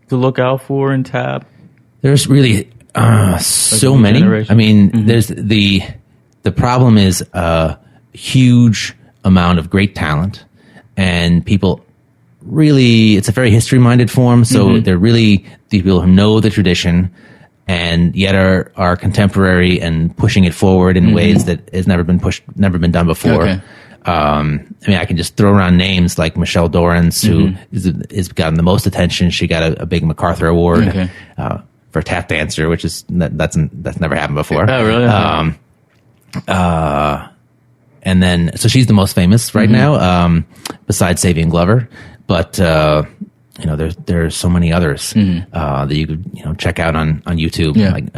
to look out for in tap? There's really so many. Generation? I mean, there's the problem is a huge amount of great talent, and people really, it's a very history-minded form, so they're really the people who know the tradition and yet are contemporary and pushing it forward in ways that has never been done before. Okay. I mean, I can just throw around names like Michelle Dorrance, who is gotten the most attention. She got a big MacArthur Award for tap dancer, which is that's never happened before. Oh, really? And then, so she's the most famous right now, besides Savian Glover. But there's so many others that you could check out on YouTube. Yeah. Like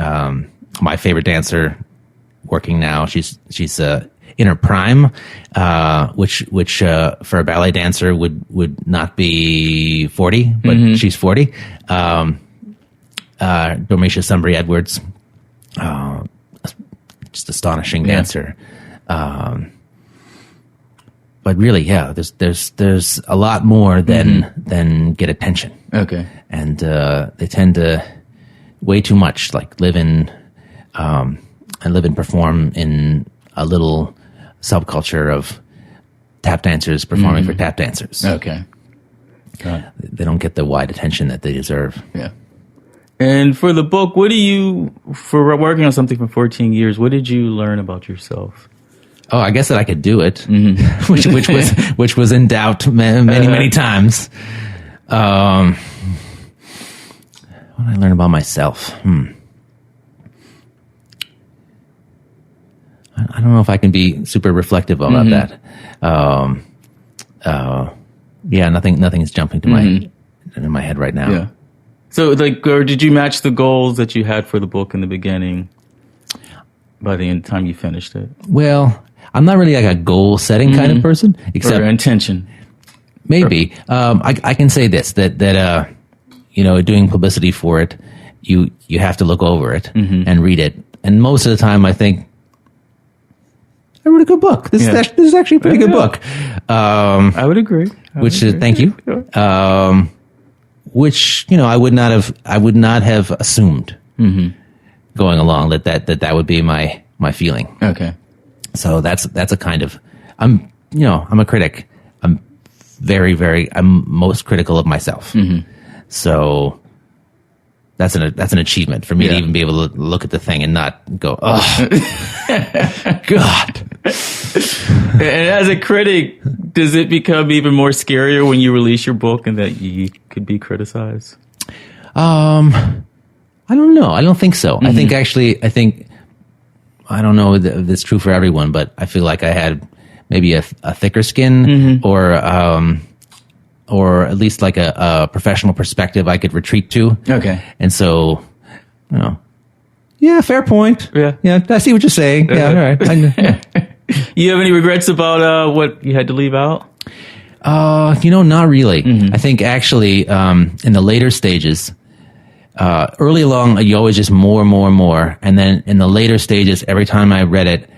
my favorite dancer working now, she's in her prime, which for a ballet dancer would not be 40, but she's 40. Dormecia Sumbry Edwards, just astonishing dancer. But really, there's a lot more than get attention. Okay. And they tend to way too much like live and perform in a little subculture of tap dancers performing for tap dancers. Okay. They don't get the wide attention that they deserve. Yeah. And for the book, for working on something for 14 years, what did you learn about yourself? Oh, I guess that I could do it, which was in doubt many times. What did I learn about myself? I don't know if I can be super reflective about that. Yeah, nothing's jumping to my head right now. Yeah. So, like, or did you match the goals that you had for the book in the beginning by the time you finished it? Well, I'm not really like a goal-setting kind of person, except or intention. Maybe. I can say this, that doing publicity for it, you have to look over it and read it. And most of the time, I think, I wrote a good book. This is actually a pretty good book. I would agree. Thank you. Which, I would not have assumed going along that would be my feeling. Okay. So that's a kind of, I'm a critic. I'm I'm most critical of myself. So that's an achievement for me to even be able to look at the thing and not go, oh, God. And as a critic, does it become even more scarier when you release your book and that you could be criticized? I don't know. I don't think so. I think I don't know if it's true for everyone, but I feel like I had maybe a thicker skin or at least like a professional perspective I could retreat to. Okay. And so, yeah, fair point. Yeah. Yeah. I see what you're saying. Yeah. All right. You have any regrets about what you had to leave out? Not really. I think actually, in the later stages, early along, you always just more and more and more. And then in the later stages, every time I read it,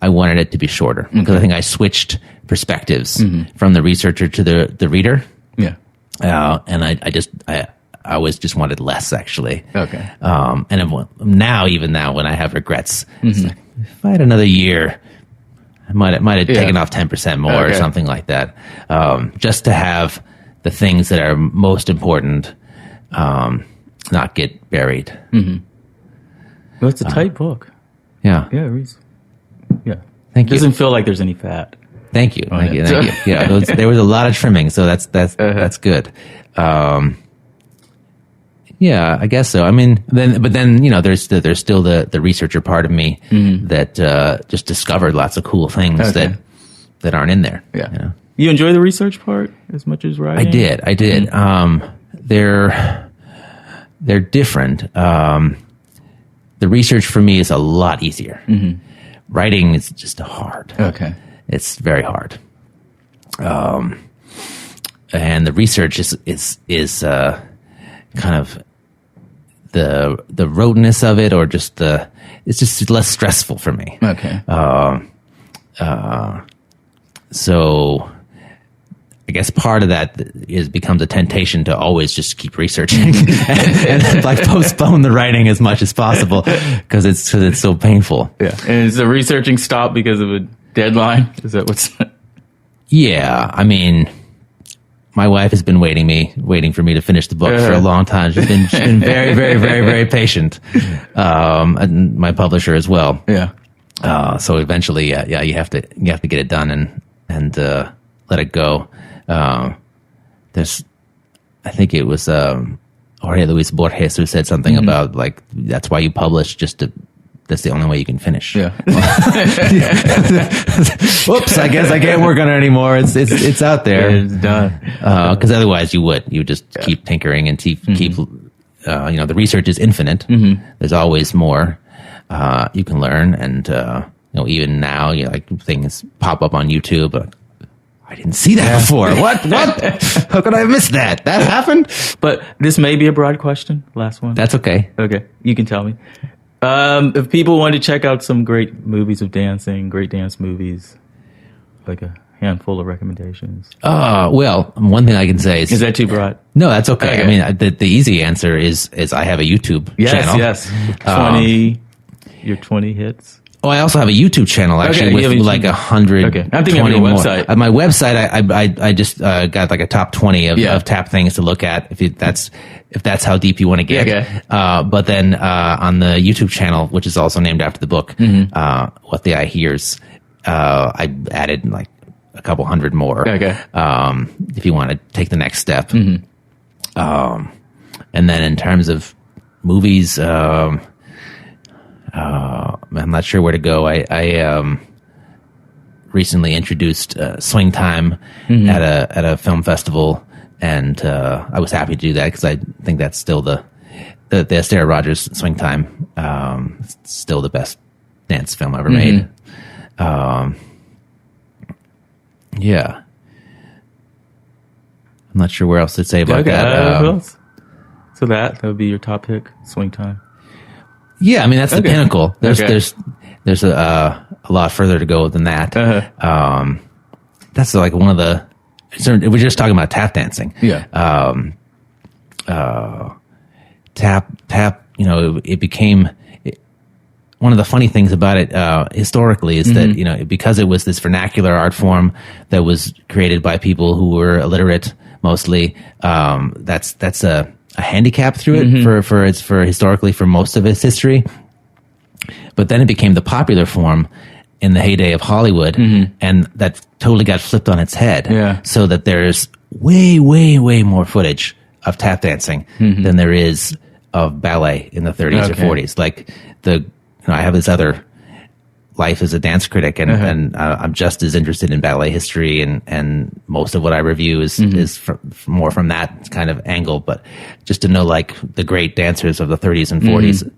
I wanted it to be shorter because I think I switched perspectives from the researcher to the reader. Yeah. And I always just wanted less, actually. Okay. And even now when I have regrets, it's like, if I had another year, I might have taken off 10% more or something like that. Just to have the things that are most important, not get buried. Well, it's a tight book. Yeah. Yeah, it reads. Yeah. Thank you. Doesn't feel like there's any fat. Thank you. Thank you. Yeah, there was a lot of trimming, so that's good. Yeah, I guess so. I mean, then there's still the researcher part of me that just discovered lots of cool things that aren't in there. Yeah. You enjoy the research part as much as writing? I did. They're different. The research for me is a lot easier. Writing is just hard. Okay. It's very hard. And the research is kind of the roteness of it, or just it's just less stressful for me. Okay. So I guess part of that becomes a temptation to always just keep researching and like postpone the writing as much as possible because it's so painful. Yeah. And is the researching stopped because of a deadline? Is that what's? Yeah. I mean, my wife has been waiting for me to finish the book for a long time. She's been very, very, very, very patient. And my publisher as well. Yeah. So eventually, you have to get it done and let it go. I think it was Jorge Luis Borges who said something about like that's why you publish, that's the only way you can finish. Yeah. Whoops! I guess I can't work on it anymore. It's out there. It's done. Because otherwise you would just keep tinkering and keep the research is infinite. There's always more you can learn, and even now like things pop up on YouTube. I didn't see that before. What? How could I have missed that? That happened? But this may be a broad question. Last one. That's okay. Okay. You can tell me. If people want to check out some great movies of dancing, great dance movies, like a handful of recommendations. Well, one thing I can say is that too broad? No, that's okay. I mean, the easy answer is I have a YouTube channel. Yes. 20 hits. Oh, I also have a YouTube channel actually with like 100. Okay, I'm thinking of your website. My website, I just got like a top 20 of tap things to look at if that's how deep you want to get. Okay. But then on the YouTube channel, which is also named after the book, What the Eye Hears, I added like a couple hundred more. Okay. If you want to take the next step. And then in terms of movies, I'm not sure where to go. I recently introduced Swing Time at a film festival, and I was happy to do that because I think that's still the Esther Rogers Swing Time. It's still the best dance film ever made. Yeah. I'm not sure where else to say about that. Who else? So that would be your top pick, Swing Time. Yeah, I mean, that's the pinnacle. There's a lot further to go than that. That's like one of the... We're just talking about tap dancing. Yeah. Tap, it became... One of the funny things about it historically is that, because it was this vernacular art form that was created by people who were illiterate mostly, that's a handicap through it for historically for most of its history. But then it became the popular form in the heyday of Hollywood, and that totally got flipped on its head. Yeah. So that there's way, way, way more footage of tap dancing than there is of ballet in the 30s or 40s. Like I have this other life as a dance critic, and I'm just as interested in ballet history, and most of what I review is more from that kind of angle. But just to know, like, the great dancers of the 30s and 40s,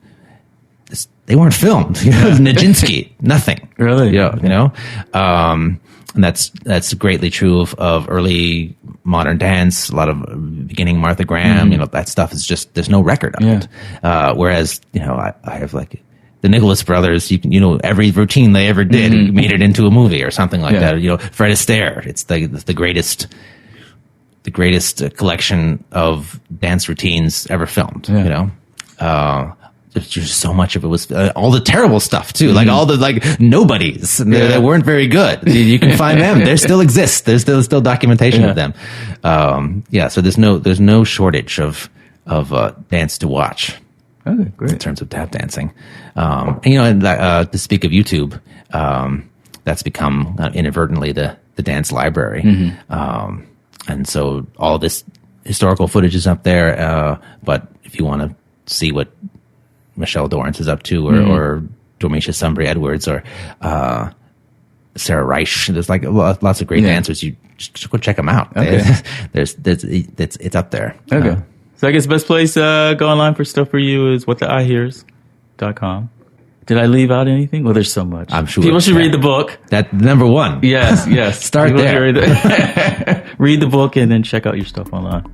they weren't filmed. Nijinsky, nothing really. And that's greatly true of early modern dance. A lot of beginning Martha Graham. That stuff is just, there's no record of it. Whereas I have like the Nicholas brothers, every routine they ever did made it into a movie or something like that. Fred Astaire, it's the greatest collection of dance routines ever filmed. There's just so much of it was all the terrible stuff too, like all the nobodies that weren't very good. You can find them; they still exist. There's still documentation of them. So there's no shortage of dance to watch. Okay, great. In terms of tap dancing, to speak of YouTube, that's become inadvertently the dance library, and so all this historical footage is up there. But if you want to see what Michelle Dorrance is up to, or Dormisha Sumbry Edwards, or Sarah Reich, there's like lots of great dancers. You just go check them out. Okay. It's up there. Okay. So I guess the best place to go online for stuff for you is whattheeyehears.com. Did I leave out anything? Well, there's so much. I'm sure. People should read the book. That number one. Yes. Start People there. Read the book and then check out your stuff online.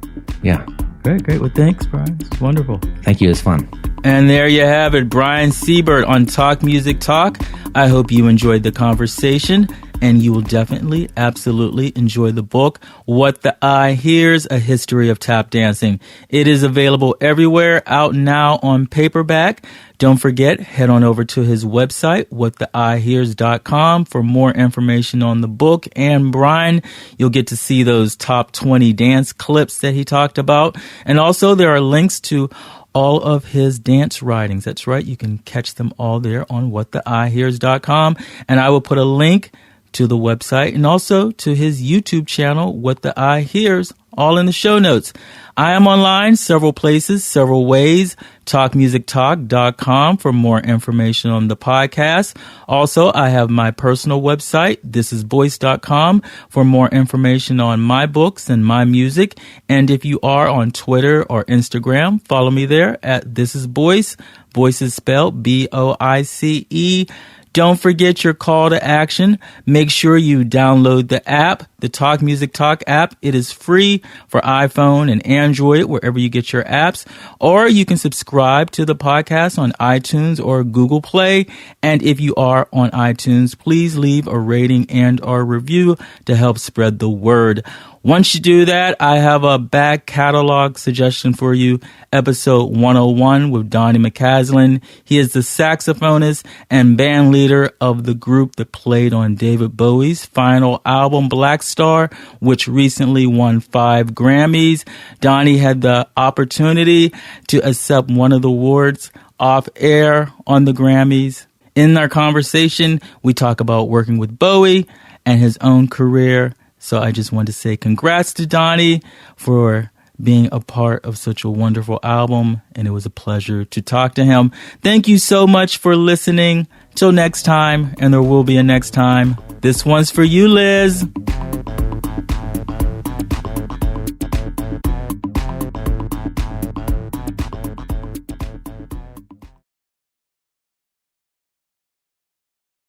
Yeah. Great. Well, thanks, Brian. It's wonderful. Thank you. It's fun. And there you have it, Brian Seibert on Talk Music Talk. I hope you enjoyed the conversation, and you will definitely, absolutely enjoy the book, What the Eye Hears, A History of Tap Dancing. It is available everywhere, out now on paperback. Don't forget, head on over to his website, whattheeyehears.com, for more information on the book and Brian. You'll get to see those top 20 dance clips that he talked about. And also there are links to all of his dance writings. That's right. You can catch them all there on whattheeyehears.com. And I will put a link to the website and also to his YouTube channel, What the Eye Hears, all in the show notes. I am online several places, several ways. TalkMusicTalk.com for more information on the podcast. Also, I have my personal website, thisisboyce.com, for more information on my books and my music. And if you are on Twitter or Instagram, follow me there at thisisboyce. Boyce is spelled B-O-I-C-E. Don't forget your call to action. Make sure you download the app, the Talk Music Talk app. It is free for iPhone and Android, wherever you get your apps. Or you can subscribe to the podcast on iTunes or Google Play. And if you are on iTunes, please leave a rating and or review to help spread the word. Once you do that, I have a back catalog suggestion for you. Episode 101 with Donnie McCaslin. He is the saxophonist and band leader of the group that played on David Bowie's final album, Black Star, which recently won 5 Grammys. Donnie had the opportunity to accept one of the awards off air on the Grammys. In our conversation, we talk about working with Bowie and his own career. So I just want to say congrats to Donnie for being a part of such a wonderful album, and it was a pleasure to talk to him. Thank you so much for listening. Till next time, and there will be a next time. This one's for you, Liz.